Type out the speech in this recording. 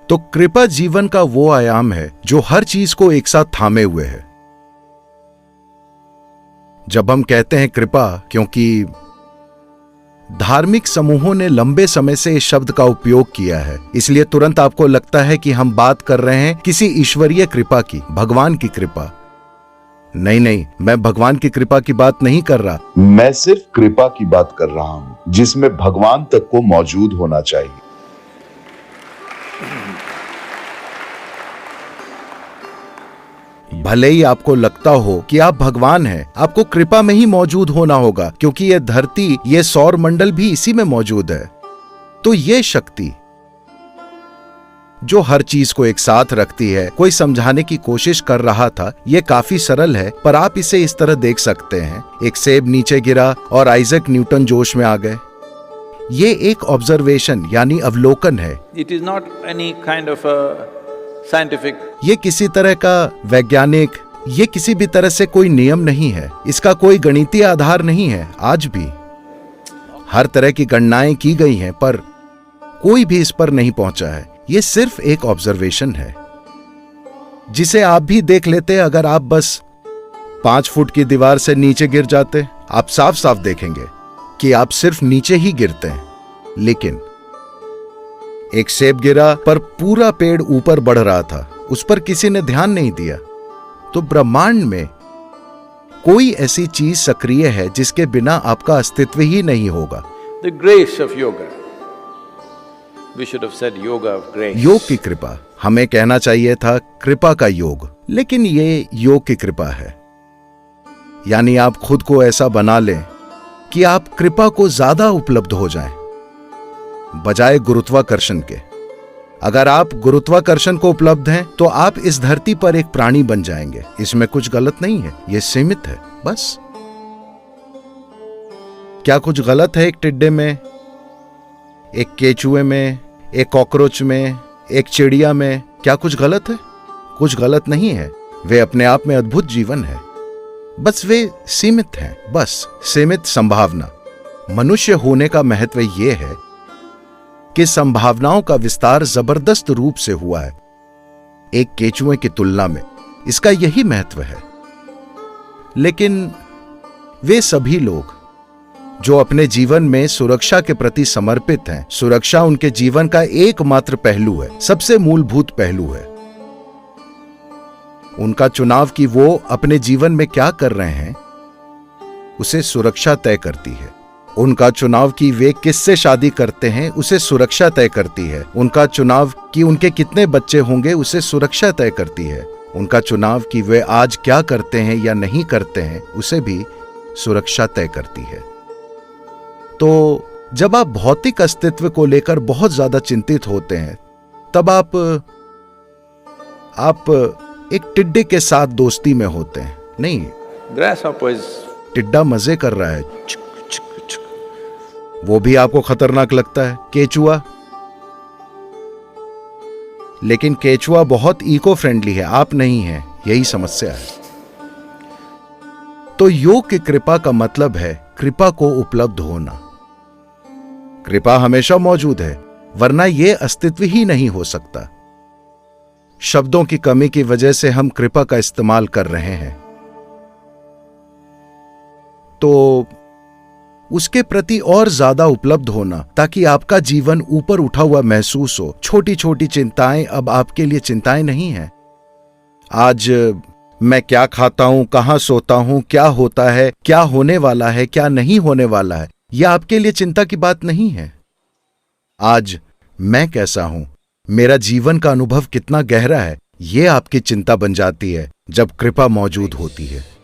तो कृपा जीवन का वो आयाम है जो हर चीज को एक साथ थामे हुए है। जब हम कहते हैं कृपा, क्योंकि धार्मिक समूहों ने लंबे समय से इस शब्द का उपयोग किया है, इसलिए तुरंत आपको लगता है कि हम बात कर रहे हैं किसी ईश्वरीय कृपा की, भगवान की कृपा। नहीं नहीं, मैं भगवान की कृपा की बात नहीं कर रहा। मैं सिर्फ कृपा की बात कर रहा हूं, जिसमें भगवान तक को मौजूद होना चाहिए। भले ही आपको लगता हो कि आप भगवान हैं, आपको कृपा में ही मौजूद होना होगा, क्योंकि ये धरती, ये सौर मंडल भी इसी में मौजूद है। तो ये शक्ति जो हर चीज को एक साथ रखती है, कोई समझाने की कोशिश कर रहा था। ये काफी सरल है, पर आप इसे इस तरह देख सकते हैं। एक सेब नीचे गिरा और आइजैक न्यूटन जोश में आ गए। ये एक ऑब्जर्वेशन यानी अवलोकन है। It is not any kind of a scientific. ये किसी तरह का वैज्ञानिक, ये किसी भी तरह से कोई नियम नहीं है, इसका कोई गणितीय आधार नहीं है। आज भी हर तरह की गणनाएं की गई हैं, पर कोई भी इस पर नहीं पहुंचा है। ये सिर्फ एक ऑब्जर्वेशन है, जिसे आप भी देख लेते। अगर आप बस 5 फुट की दीवार से नीचे गिर जाते, आप साफ साफ देखेंगे कि आप सिर्फ नीचे ही गिरते हैं। लेकिन एक सेब गिरा, पर पूरा पेड़ ऊपर बढ़ रहा था, उस पर किसी ने ध्यान नहीं दिया। तो ब्रह्मांड में कोई ऐसी चीज सक्रिय है जिसके बिना आपका अस्तित्व ही नहीं होगा। The grace of yoga. We should have said yoga of grace. योग की कृपा, हमें कहना चाहिए था कृपा का योग, लेकिन ये योग की कृपा है। यानी आप खुद को ऐसा बना लें कि आप कृपा को ज्यादा उपलब्ध हो जाएं, बजाय गुरुत्वाकर्षण के। अगर आप गुरुत्वाकर्षण को उपलब्ध हैं, तो आप इस धरती पर एक प्राणी बन जाएंगे। इसमें कुछ गलत नहीं है, यह सीमित है बस। क्या कुछ गलत है एक टिड्डे में, एक केचुए में, एक कॉकरोच में, एक चिड़िया में? क्या कुछ गलत है? कुछ गलत नहीं है। वे अपने आप में अद्भुत जीवन है, बस वे सीमित हैं, बस सीमित संभावना। मनुष्य होने का महत्व यह है कि संभावनाओं का विस्तार जबरदस्त रूप से हुआ है एक केचुए की तुलना में। इसका यही महत्व है। लेकिन वे सभी लोग जो अपने जीवन में सुरक्षा के प्रति समर्पित हैं, सुरक्षा उनके जीवन का एकमात्र पहलू है, सबसे मूलभूत पहलू है। उनका चुनाव कि वो अपने जीवन में क्या कर रहे हैं, उसे सुरक्षा तय करती है। उनका चुनाव कि वे किससे शादी करते हैं, उसे सुरक्षा तय करती है। उनका चुनाव कि उनके कितने बच्चे होंगे, उसे सुरक्षा तय करती है। उनका चुनाव कि वे आज क्या करते हैं या नहीं करते हैं, उसे भी सुरक्षा तय करती है। तो जब आप भौतिक अस्तित्व को लेकर बहुत ज्यादा चिंतित होते हैं, तब आप एक टिड्डे के साथ दोस्ती में होते हैं। नहीं, टिड्डा मजे कर रहा है, वो भी आपको खतरनाक लगता है। केचुआ, लेकिन केचुआ बहुत इको फ्रेंडली है, आप नहीं हैं, यही समस्या है। तो योग की कृपा का मतलब है कृपा को उपलब्ध होना। कृपा हमेशा मौजूद है, वरना यह अस्तित्व ही नहीं हो सकता। शब्दों की कमी की वजह से हम कृपा का इस्तेमाल कर रहे हैं, तो उसके प्रति और ज्यादा उपलब्ध होना, ताकि आपका जीवन ऊपर उठा हुआ महसूस हो। छोटी छोटी चिंताएं अब आपके लिए चिंताएं नहीं हैं। आज मैं क्या खाता हूं, कहां सोता हूं, क्या होता है, क्या होने वाला है, क्या नहीं होने वाला है, यह आपके लिए चिंता की बात नहीं है। आज मैं कैसा हूं, मेरा जीवन का अनुभव कितना गहरा है, यह आपकी चिंता बन जाती है जब कृपा मौजूद होती है।